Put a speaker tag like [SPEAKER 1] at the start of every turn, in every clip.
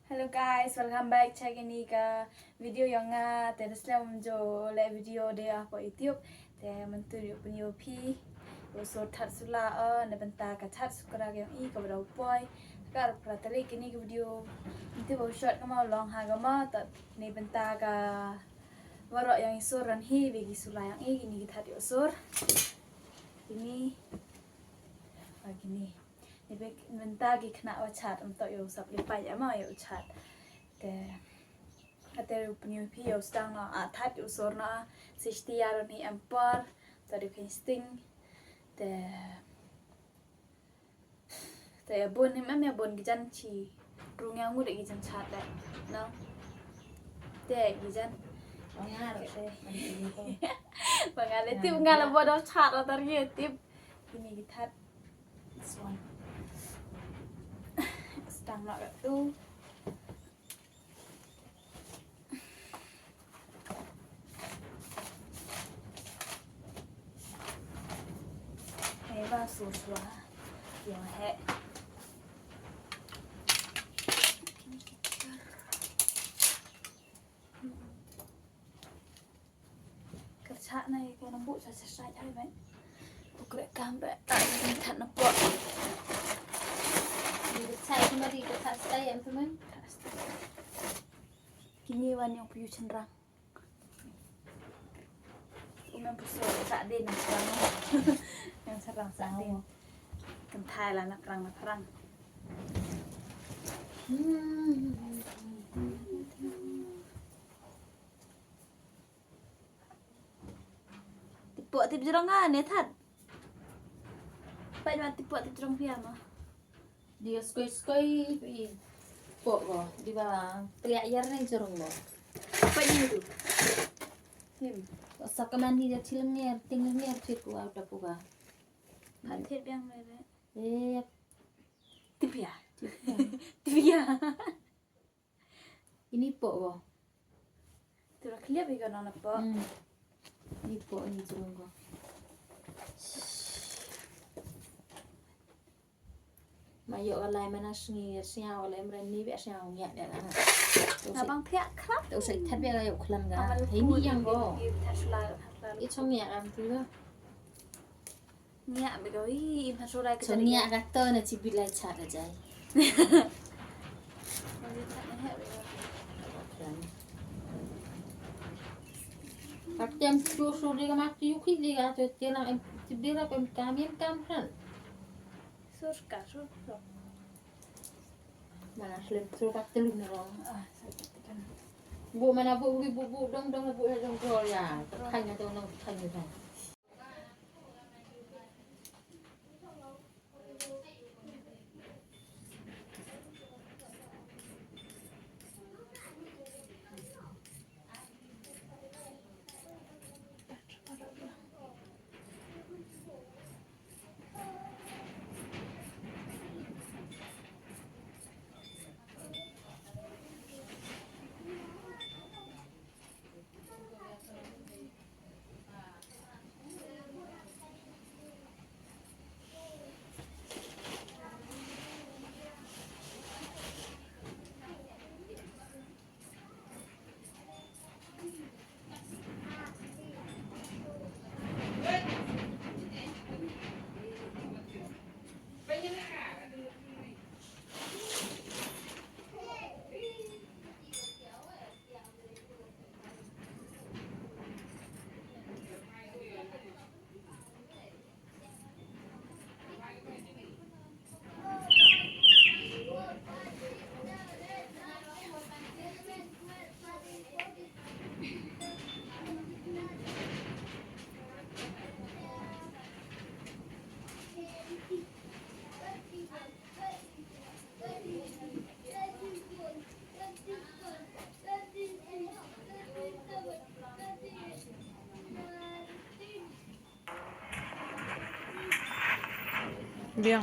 [SPEAKER 1] Hello guys, welcome back. Check ini ke video yang teruslah menjo le video dia apa YouTube. Te mentuju punya pi. So tat sula nebenta ka tat sukra yang I ka berau poi. Ka pratali kini ke video. Itu baru shot ka mau long ha ka mau tat nebenta ka warok yang isur donhi bagi sula yang I kini kita di usur. Ini begini. Bentar lagi kena wacat untuk yo sab lepai ya mau yo wacat. Ada punya video sedang no atat yo sorna 60 yaron ni empar tadi insting. Bon ni memang bon gijan ci rung yang muda gijan cat deh, no? Gijan. Bangal itu bangal bodoh cat atau tip ini kita this one. Sedang nak tu hebat susah yang kerja này cái nó bụi sạch hay vậy bukan gambar tak nampak
[SPEAKER 2] Saya kembali ke tas saya teman.
[SPEAKER 1] Kini wan yang piu cenderang. Umam besar tak ada yang serang. Yang serang tak ada. Kentai lah nak perang. Tipu jerongan ni tad. Pai mati tipu jerong piam ah.
[SPEAKER 2] Dia skoi pok go di bawah teriak nih jorong go.
[SPEAKER 1] Apa ini tu?
[SPEAKER 2] Sakaman dia cilengnya tinggalnya fit gua udah puga.
[SPEAKER 1] Hati yang mana?
[SPEAKER 2] Tipia.
[SPEAKER 1] Tipia.
[SPEAKER 2] Ini pok go.
[SPEAKER 1] Tu lah kelihatan kan anak pok.
[SPEAKER 2] Ini pok ini jorong go. Mayo alai mana sngi siao alai mereni be siao miet dia lah.
[SPEAKER 1] Abang tiak kerap.
[SPEAKER 2] Tu saya thật be ayo klan ga. Ini yang go. Itu miet am tu lah.
[SPEAKER 1] Miet begitu. Ih, pasal
[SPEAKER 2] So miet kata na cibi lai chat aja. Các em su đi cái mắt chú khi đi ra cho tiền nào em đi ra em cam hẳn.
[SPEAKER 1] Surka.
[SPEAKER 2] Mana selain suruh kat telur nerong. Bu mana bu dong bu ya. Kayaknya tu orang kayaknya tu.
[SPEAKER 1] Bien.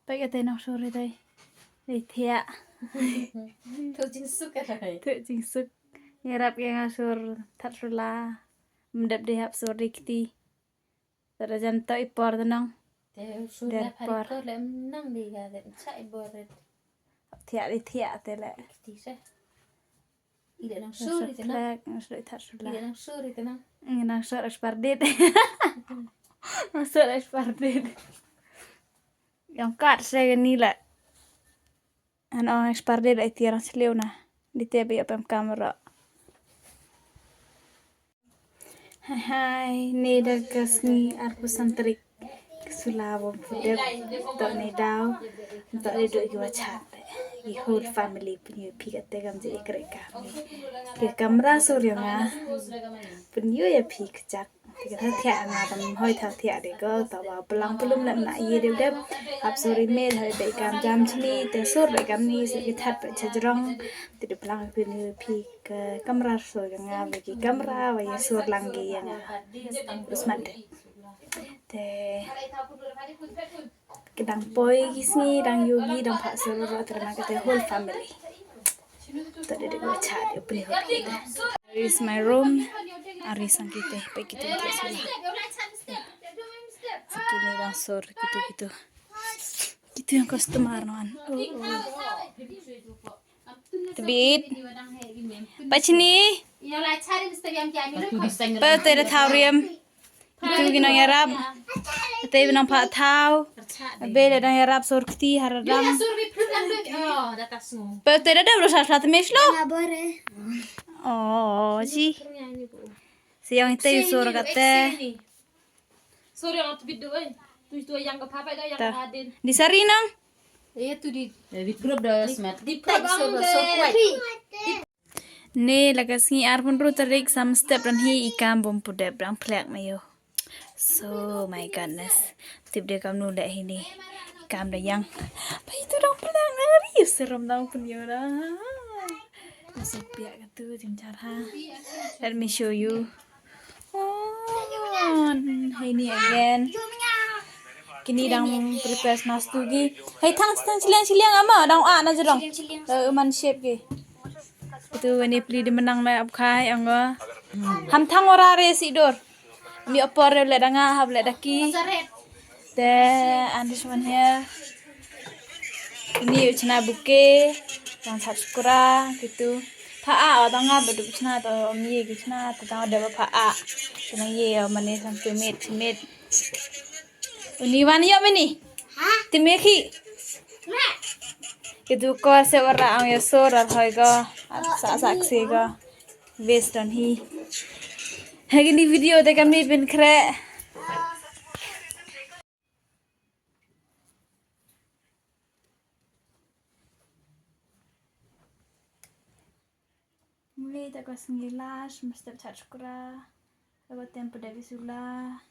[SPEAKER 1] Bây giờ tên nào rồi đây? Đây thiạ.
[SPEAKER 2] Thôi chính sức cái này.
[SPEAKER 1] Tự chính sức. Nghe rap yang asur tatrula. mendap dia hap sore kiti. Terajan to ipor tenang.
[SPEAKER 2] Te sudah hari ko lem nang di ga lem chai boret.
[SPEAKER 1] Thiak di thiak tele.
[SPEAKER 2] Kiti se. Ida nang suri tenang.
[SPEAKER 1] Sudah tar sudah.
[SPEAKER 2] Ida nang suri tenang.
[SPEAKER 1] Nang sore spardit. Nang sore spardit. Yang kat saya ni lah. An spardit ai tiarang seliu nah. Di TV apa kamera. Hai, ni dah kesni aku santrik Sulawom pudep tok ni daw tok ni duk jua chat di whole family punya pi kate gam je ikre kami ke kamera surya nga punya ya pi kecak tiga thia nga tam hoi tha thia de ko ta ba pelang pelum na ye de dep ap suri me hai be kam jam chni te sur be kam ni se ki that pe chajrong ti de pelang punya pi ke kamera surya nga be ki kamera wa ye sur langgi yang usman te kedang poi kisni dang yogi dang pak seluruh terima kasih whole family tadi dia gua chat dia punya this is my room ari sang kita pergi kita sini sekini dang sor gitu yang customer non tebit pacini pa tere thauriam itu gina yarab tapi nang pak thau beda nang yarab sorkti haradam tapi tere dah berusaha satu meslo oh ji siang itu sur kata
[SPEAKER 2] sur yang tu bidu tu yang ke papa dah yang hadin
[SPEAKER 1] di sari nang
[SPEAKER 2] tu di grup dah smart di tak so kuat
[SPEAKER 1] ne lagasngi arpun ru tarik sam step dan hi ikam bom pudep brang plek mayo. So my goodness. Tip dia kam nunda ini. Kam dah yang. Apa itu dong plek nari serem dong punya dah. Masuk piak gitu jengcar ha. Let me show you. Oh, ini again. Kini dang prepare nastu gi. Hey thang ciliang ama dang na jerong. Man shape gi. Itu ini pli di menang na abkhai angga. Ham thang ora re sidor. Mi opor le danga hab le daki. Te and this one here. Ini uchna buke. Yang sukra gitu. Paa danga bedu uchna to mi gitna to danga de paa. Kena ye mane sampai mit. Ini wani ya mini? Ha? Timeki. Itu kau seorang yang suara harga saksi ga based on he. Hari ini video dah kami pynkhreh. Mulai tak kau sengilas mesti chat sukra. Lepas tempo dah sula.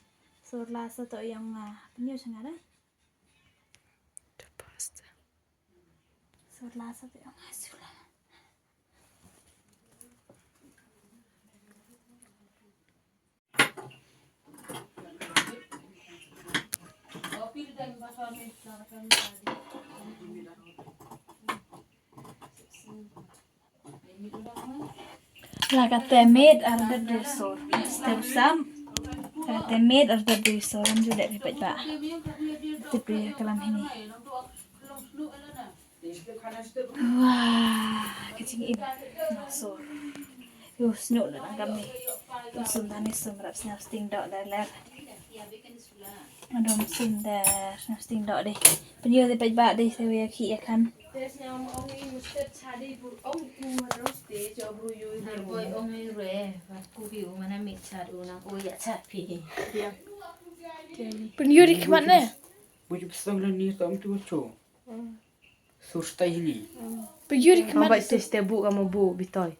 [SPEAKER 1] Sula satu yang punya sangat dah. Sula satu yang sula. Laga temet ada dusor. Step sam. Laga temet ada dusor. Sudah dapat pak. Tapi kalam ini. Wah, kecil ini masuk. Yus snow lang kami. Sundan ni sumrap snapsting dot dalar. Adom sindar snapsting dot deh. Penyu de pajba deh saya ki akan.
[SPEAKER 2] Tesnya om ini mesti cari om harus deh coba you boy om ini re. Aku biu mana miet cari orang oh ya capi.
[SPEAKER 1] Penyu di mana?
[SPEAKER 3] Bujuk setengah ni tak mesti baca. Sustai ini.
[SPEAKER 1] Penyu di mana?
[SPEAKER 4] Bapak tes tebu kamu bu bitoy.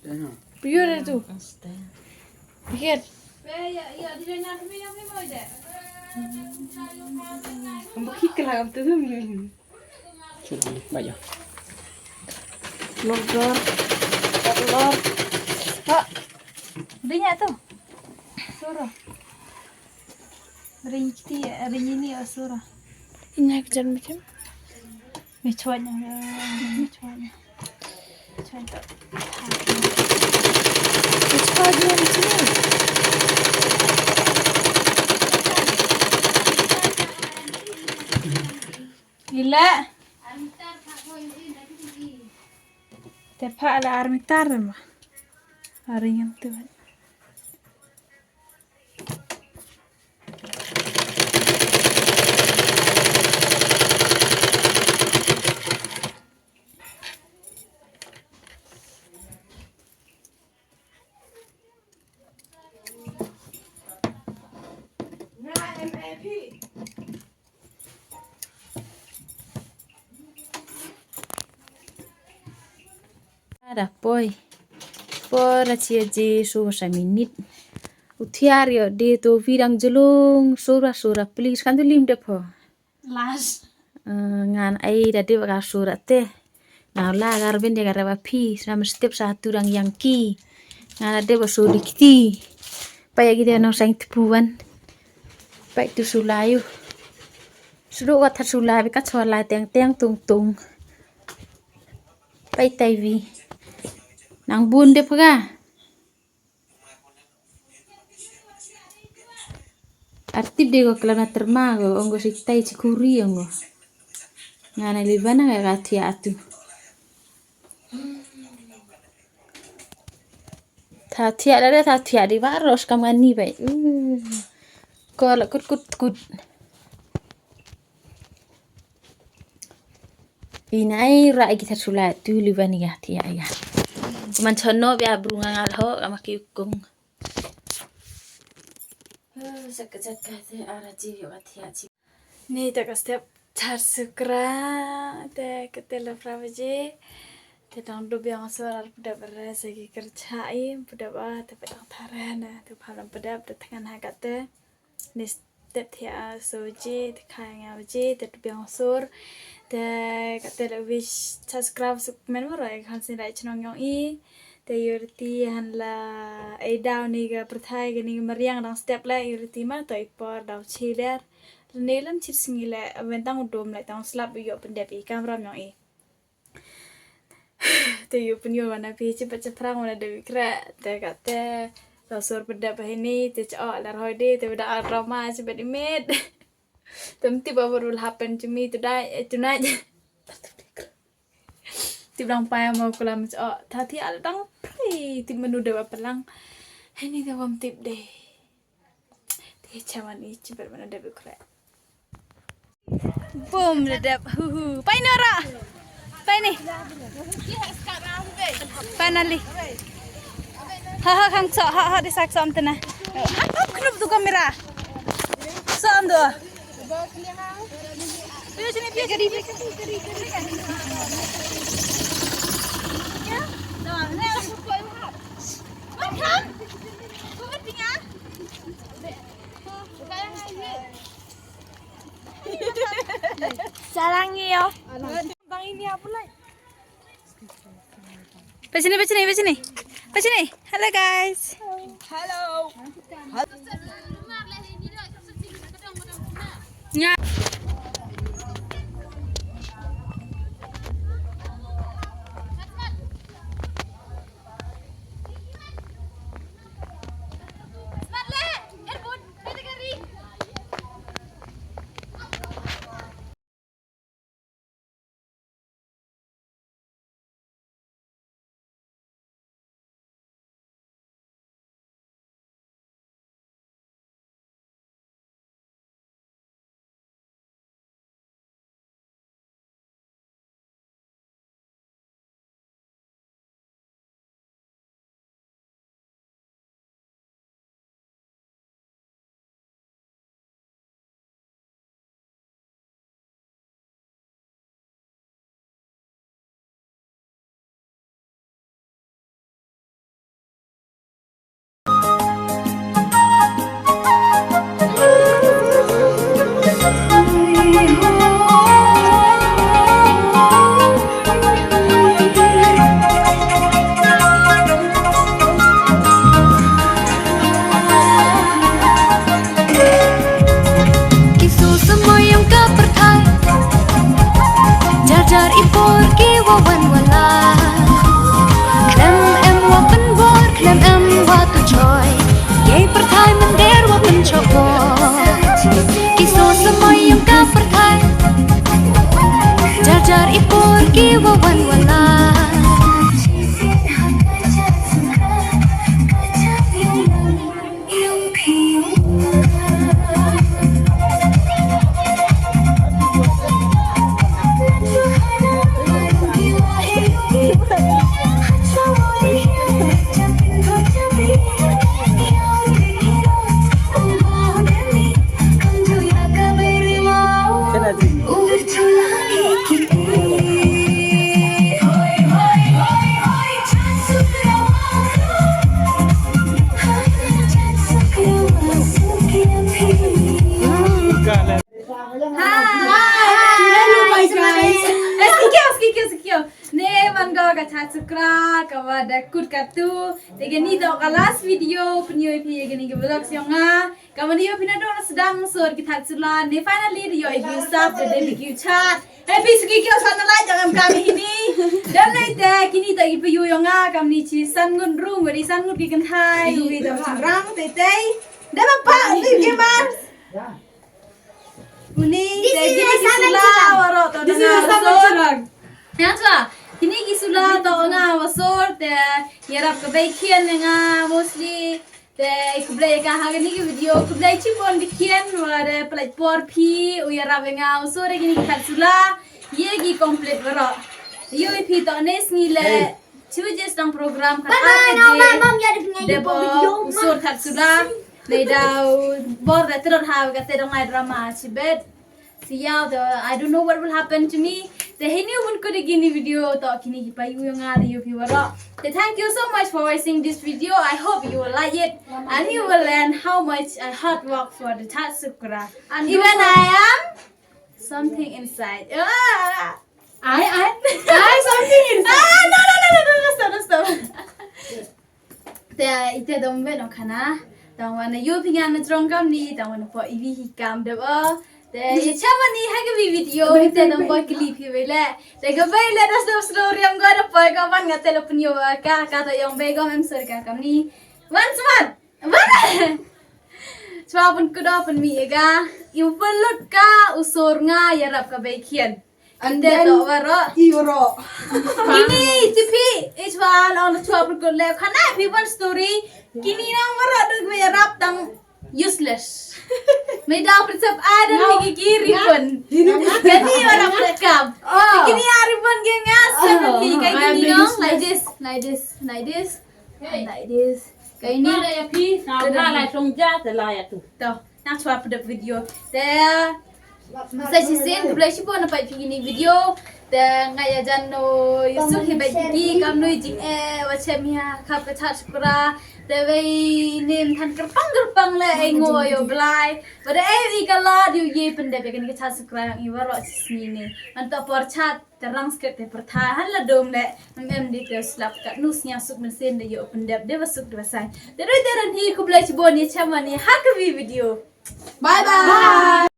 [SPEAKER 3] Dana.
[SPEAKER 1] Penyu ada tu. Pikir.
[SPEAKER 2] Ya di mana kami yang mau deh.
[SPEAKER 4] Kamu kiklah kamu tu.
[SPEAKER 3] Cuba baca.
[SPEAKER 1] Lor. Pak. Ringnya tu. Suruh. Ring ini suruh. Ini kejar macam. Mecuanya. Mecuan.
[SPEAKER 2] เ
[SPEAKER 1] Cepat dia macam ni. Gila. Tepat lah armitar mah. Hari yang tu. Ada poi. Pora cia je so sa minit. Utiario de to vidang jelung sura please kan tu lim de po.
[SPEAKER 2] Las.
[SPEAKER 1] Ngan ai da de ka sura te. Nah la gar ben de gar pi sama step satu rang yang ki. Ngan de ba so dikti. Paya gitu no sang tepuan. Baik tu sulayu. Sudah wat sulai be ka chola teng tung. Pai tai vi. Nang bun de pega. Artip de go kelana termago ongo sitai cikuri ongo. Ngana libana ga gatia atu. Tatia di baros kamani bai. Kola kut. Inai rai kita sulai tu libani gatia ya. Man chono bia brunga ngal ho amaki ukung. Sakit te ara ji yo gatia ji. Ni tak step char sukra te ketela pravaje. Te dang do biang suara pada beres lagi kerjai pada bah te pedang tarana te phalam pada tangan hagat te. Ni step thia soji te khaya je te biang sur te ketela wish subscribe men marai khan sin rai chnong yong I te yurti han la ai daw ni ga prathai ga ni mariang dang step la yurti ma to ipor daw chiler nelan chit singile wentang dom lai tang slap yo pendepi kamera yong I te yu punyo wana pi cepat perang wana dewi kra te kate rasur pada bahini te cha la roi de te pada drama cepat miet temti baru happen to me tonight ti blang pa mau kulam cha tha thi al dang pri ti menu dewa pelang ini dewam tip deh te chawan I cepat mana dewi kra boom ledap pai nora pai ni finally ha kang so ha disak som tena ha knup tu kamera som do Bila sini biar gari ya dah ni aku koi mahal makan kau tinggal sarangi yo bang ini apa lagi Pasini. Hello guys. Hello.
[SPEAKER 5] perthai mender wa pencoba Kiso semoy yang ka perthai Jar ipor ki wa wan wala
[SPEAKER 1] sukra kawada kut katu tegani do kalas video penyo pi gani ke vlog sionga kamani yo pinado sedang sur kita sula ne finally yo ibu stop the debut chat happy ski kyo sana lai jangan kami ini dan laite kini to ibu yo nga kamni chi san ngun rung wadi san ngun ki kan thai wi do rang tete da pa ti ke mar uni tegini sula waro to na ya cha kini kisula to nga wasor te yarap ka baikian nga mostly te kublai ka hagani ki video kublai chipon dikian ware play por pi u yarap nga wasor kini kisula ye gi complete waro yo pi to ne sngi le chujes tang program ka debo wasor kisula le dau bor da teror ha ga te dong ai drama chibet siya I don't know what will happen to me. The hini won could gini video to kini hipai yung nga you viewer. Thank you so much for watching this video. I hope you will like it and you will learn how much I hard work for the sukra. And even I am something inside. I something inside. No, stop. Ite dong ve no kana. Dong wana you pingan na trong kam ni dong wana po ibi hikam de ba. Ye chamani hage video ite dong boy clip hi vele te ga vele das story am gora boy ka ban ngate lo punyo ka to yong be go mem sir ka kamni one swapun kuda pun mi ega yu pelut ka usor nga yarap ka be khian ande to waro
[SPEAKER 4] Euro.
[SPEAKER 1] kini tipi iswal on swapun ko le khana pi one story kini nang waro dug be yarap tang useless. May dapat sab ada lagi kiripon. Gani orang rekam. Kini aripon gengas. Kayak gini dong. Like this. Kayak ini.
[SPEAKER 2] Ada ya pi, sama lah songja terlayak tu.
[SPEAKER 1] Tuh, nak coba pada video. Dah, saya sisen boleh sih pun nampak begini video. Dah, ngaya jano Yusuf hebat gigi. Kamu jing macam ya kap kecak sukra. Tapi nim tan gerpang le ngoyo blai. Pada ikala dia ye pendek begini kecak sukra yang iwar wak sini. Untuk porcat terang sikit pertahan lah dom le. Mem di tu slap kat nusnya suk mesin dia yo pendek dia masuk dia sai. Terus teran hi ku boleh cibon ni caman ni hak video. Bye bye.